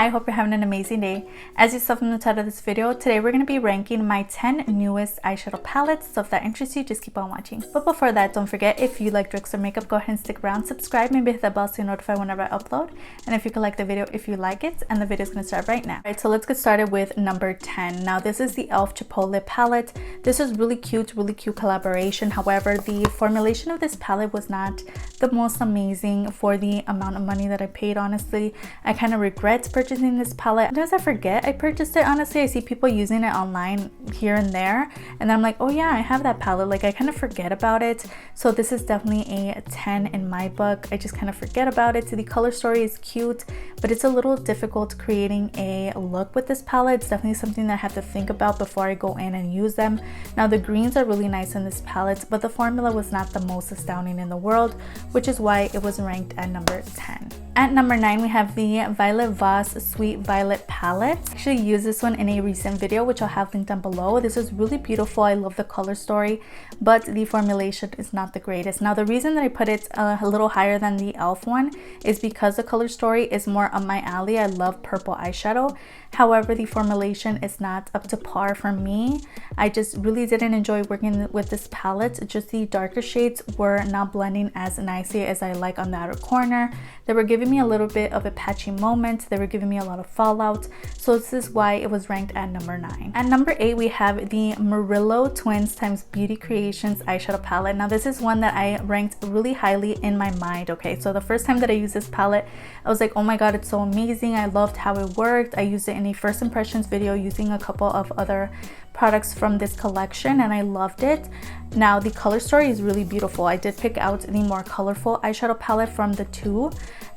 I hope you're having an amazing day. As you saw from the title of this video, today we're going to be ranking my 10 newest eyeshadow palettes, so if that interests you, just keep on watching. But before that, don't forget, if you like tricks or makeup, go ahead and stick around, subscribe, maybe hit that bell so you're notified whenever I upload, and if you could like the video if you like it, and the video is going to start right now. Alright, so let's get started with number 10. Now this is the e.l.f. Chipotle palette. This is really cute collaboration. However, the formulation of this palette was not the most amazing for the amount of money that I paid. Honestly, I kind of regret purchasing this palette. Sometimes I forget I purchased it. Honestly, I see people using it online here and there, and I'm like, oh yeah, I have that palette. Like, I kind of forget about it. So this is definitely a 10 in my book. I just kind of forget about it. So the color story is cute, but it's a little difficult creating a look with this palette. It's definitely something that I have to think about before I go in and use them. Now the greens are really nice in this palette, but the formula was not the most astounding in the world, which is why it was ranked at number 10. At number 9, we have the Violet Voss Sweet Violet palette. I actually used this one in a recent video, which I'll have linked down below. This is really beautiful. I love the color story, but the formulation is not the greatest. Now the reason that I put it a little higher than the e.l.f. one is because the color story is more up my alley. I love purple eyeshadow. However, the formulation is not up to par for me. I just really didn't enjoy working with this palette. Just the darker shades were not blending as nicely as I like on the outer corner. They were giving me a little bit of a patchy moment. They were giving me a lot of fallout. So this is why it was ranked at number 9. At number 8, we have the Murillo Twins x Beauty Creations eyeshadow palette. Now this is one that I ranked really highly in my mind. Okay, so the first time that I used this palette, I was like, oh my god, it's so amazing. I loved how it worked. I used it in a first impressions video using a couple of other products from this collection, and I loved it. Now the color story is really beautiful. I did pick out the more colorful eyeshadow palette from the two,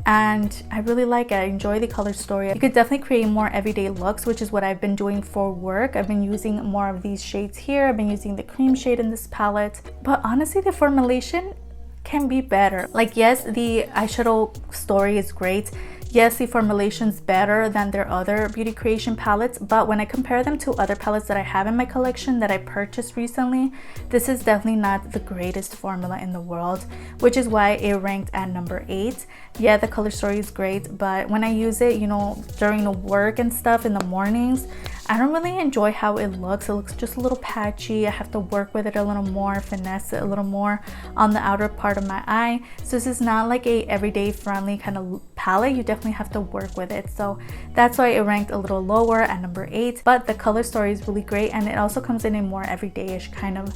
and I really like it. I enjoy the color story. You could definitely create more everyday looks, which is what I've been doing for work. I've been using more of these shades here. I've been using the cream shade in this palette, but honestly the formulation can be better. Like, yes, the eyeshadow story is great. Yes, the formulation's better than their other beauty creation palettes, but when I compare them to other palettes that I have in my collection that I purchased recently, this is definitely not the greatest formula in the world, which is why it ranked at number 8. Yeah, the color story is great, but when I use it, you know, during the work and stuff in the mornings, I don't really enjoy how it looks. It looks just a little patchy. I have to work with it a little more, finesse it a little more on the outer part of my eye. So this is not like a everyday friendly kind of palette. You definitely have to work with it. So that's why it ranked a little lower at number 8. But the color story is really great, and it also comes in a more everyday-ish kind of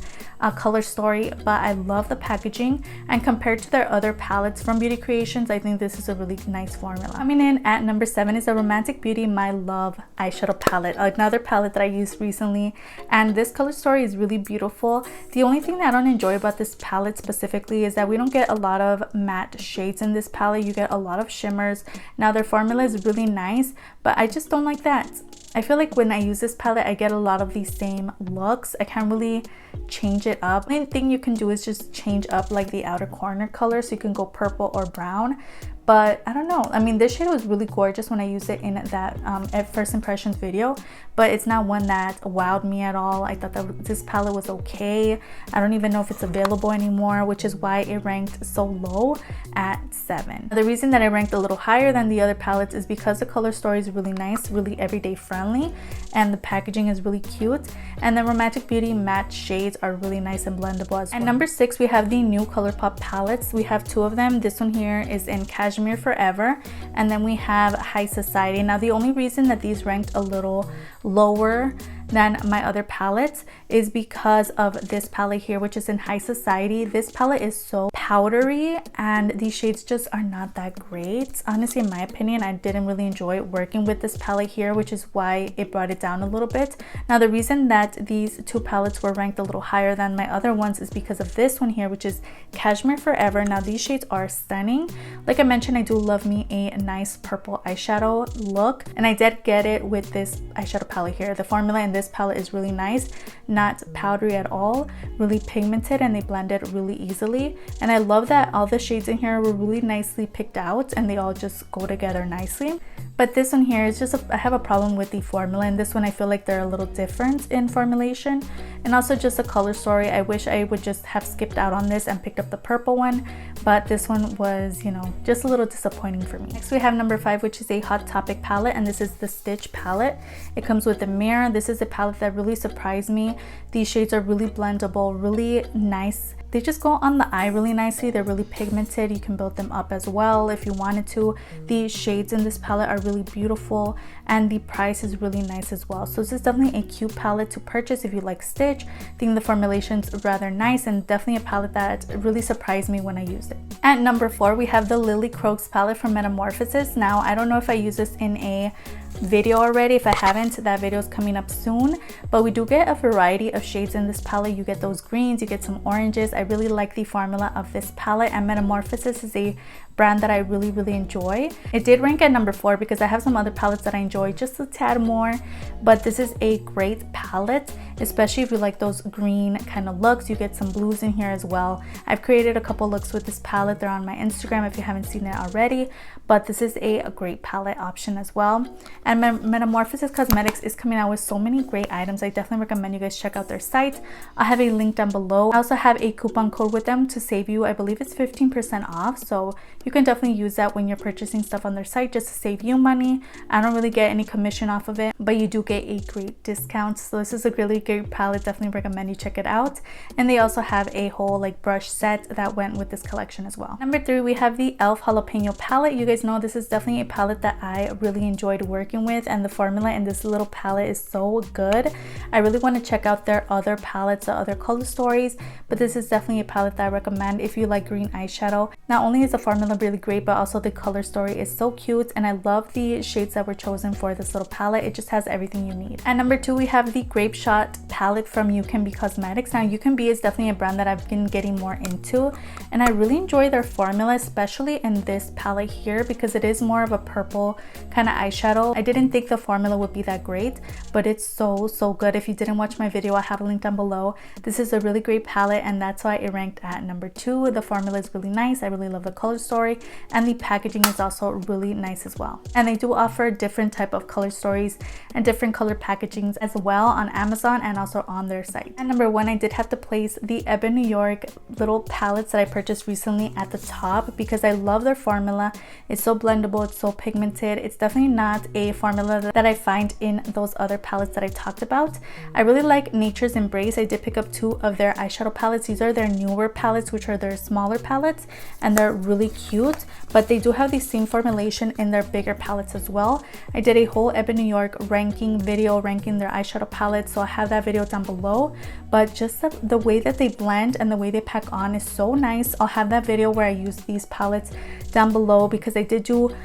color story. But I love the packaging, and compared to their other palettes from Beauty Creations, I think this is a really nice formula. Coming in at number 7 is the Romantic Beauty My Love eyeshadow palette. Another palette that I used recently, and this color story is really beautiful. The only thing that I don't enjoy about this palette specifically is that we don't get a lot of matte shades in this palette. You get a lot of shimmers. Now their formula is really nice, but I just don't like that. I feel like when I use this palette, I get a lot of these same looks. I can't really change it up. The only thing you can do is just change up like the outer corner color, so you can go purple or brown. But I don't know. I mean, this shade was really gorgeous when I used it in that at first impressions video, but it's not one that wowed me at all. I thought that this palette was okay. I don't even know if it's available anymore, which is why it ranked so low at 7. The reason that I ranked a little higher than the other palettes is because the color story is really nice, really everyday friendly, and the packaging is really cute, and the Romantic Beauty matte shades are really nice and blendable as well. At number 6, we have the new Colourpop palettes. We have 2 of them. This one here is in Cashmere Forever, and then we have High Society. Now the only reason that these ranked a little lower than my other palettes is because of this palette here, which is in High Society. This palette is so powdery, and these shades just are not that great. Honestly, in my opinion, I didn't really enjoy working with this palette here, which is why it brought it down a little bit. Now the reason that these 2 palettes were ranked a little higher than my other ones is because of this one here, which is Cashmere Forever. Now these shades are stunning. Like I mentioned, I do love me a nice purple eyeshadow look, and I did get it with this eyeshadow palette here. The formula in this palette is really nice, not powdery at all, really pigmented, and they blended really easily. And I love that all the shades in here were really nicely picked out, and they all just go together nicely. But this one here is just I have a problem with the formula. And this one, I feel like they're a little different in formulation, and also just the color story. I wish I would just have skipped out on this and picked up the purple one, but this one was, you know, just a little disappointing for me. Next we have number 5, which is a Hot Topic palette, and this is the Stitch palette. It comes with a mirror. This is a palette that really surprised me. These shades are really blendable, really nice. They just go on the eye really nicely. They're really pigmented. You can build them up as well if you wanted to. The shades in this palette are really beautiful, and the price is really nice as well. So this is definitely a cute palette to purchase if you like Stitch. I think the formulation's rather nice, and definitely a palette that really surprised me when I used it. At number 4, we have the Lilly Croaks palette from Metamorphosis. Now, I don't know if I use this in a video already. If I haven't, that video is coming up soon, but we do get a variety of shades in this palette. You get those greens, you get some oranges. I really like the formula of this palette, and Metamorphosis is a brand that I really enjoy. It did rank at number 4 because I have some other palettes that I enjoy just a tad more, but this is a great palette, especially if you like those green kind of looks. You get some blues in here as well. I've created a couple looks with this palette. They're on my Instagram if you haven't seen it already, but this is a great palette option as well. And Metamorphosis Cosmetics is coming out with so many great items. I definitely recommend you guys check out their site. I'll have a link down below. I also have a coupon code with them to save you, I believe it's 15% off, so you can definitely use that when you're purchasing stuff on their site just to save you money. I don't really get any commission off of it, but you do get a great discount. So this is a really great palette. Definitely recommend you check it out. And they also have a whole like brush set that went with this collection as well. Number 3, we have the e.l.f. Jalapeño palette. You guys know this is definitely a palette that I really enjoyed working with, and the formula in this little palette is so good. I really want to check out their other palettes, the other color stories, but this is definitely a palette that I recommend if you like green eyeshadow. Not only is the formula really great, but also the color story is so cute, and I love the shades that were chosen for this little palette. It just has everything you need. At number 2, we have the Grape Shot palette from UCANBE Cosmetics. Now, UCANBE is definitely a brand that I've been getting more into, and I really enjoy their formula, especially in this palette here, because it is more of a purple kind of eyeshadow. I didn't think the formula would be that great, but it's so good. If you didn't watch my video, I have a link down below. This is a really great palette, and that's why it ranked at number 2. The formula is really nice. I really love the color story, and the packaging is also really nice as well. And they do offer different type of color stories and different color packagings as well on Amazon and also on their site. At number 1, I did have to place the EBIN New York little palettes that I purchased recently at the top because I love their formula. It's so blendable, it's so pigmented. It's definitely not a formula that I find in those other palettes that I talked about. I really like Nature's Embrace. I did pick up 2 of their eyeshadow palettes. These are their newer palettes, which are their smaller palettes, and they're really cute, but they do have the same formulation in their bigger palettes as well. I did a whole EBIN New York ranking video ranking their eyeshadow palettes, so I have that video down below, but just the way that they blend and the way they pack on is so nice. I'll have that video where I use these palettes down below because I did do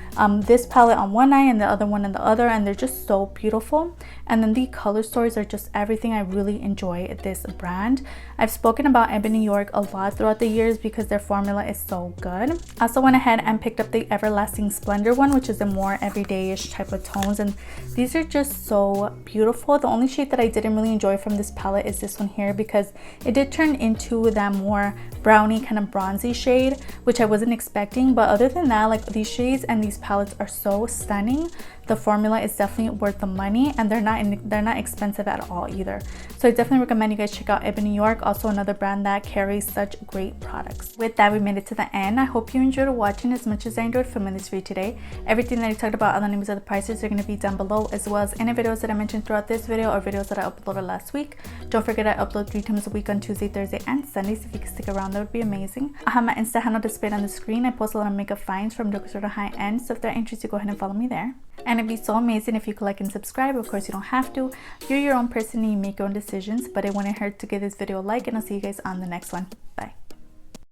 this palette on one eye and the other one on the other, and they're just so beautiful. And then the color stories are just everything. I really enjoy this brand. I've spoken about EBIN New York a lot throughout the years because their formula is so good. I also went ahead and picked up the Everlasting Splendor one, which is a more everyday-ish type of tones, and these are just so beautiful. The only shade that I didn't really enjoy from this palette is this one here because it did turn into that more brownie kind of bronzy shade, which I wasn't expecting. But other than that, like, these shades and these palettes are so stunning. The formula is definitely worth the money, and they're not expensive at all either. So I definitely recommend you guys check out EBIN New York, also another brand that carries such great products. With that, we made it to the end. I hope you enjoyed watching as much as I enjoyed filming this video today. Everything that I talked about, all the names of the prices are going to be down below, as well as any videos that I mentioned throughout this video or videos that I uploaded last week. Don't forget I upload 3 times a week on Tuesday, Thursday, and Sundays. If you can stick around, that would be amazing. I have my Insta handle displayed on the screen. I post a lot of makeup finds from drugstore to high end, so if they're interested, go ahead and follow me there. And it'd be so amazing if you could like and subscribe. Of course, you don't have to. You're your own person and you make your own decisions, but it wouldn't hurt to give this video a like, and I'll see you guys on the next one. Bye.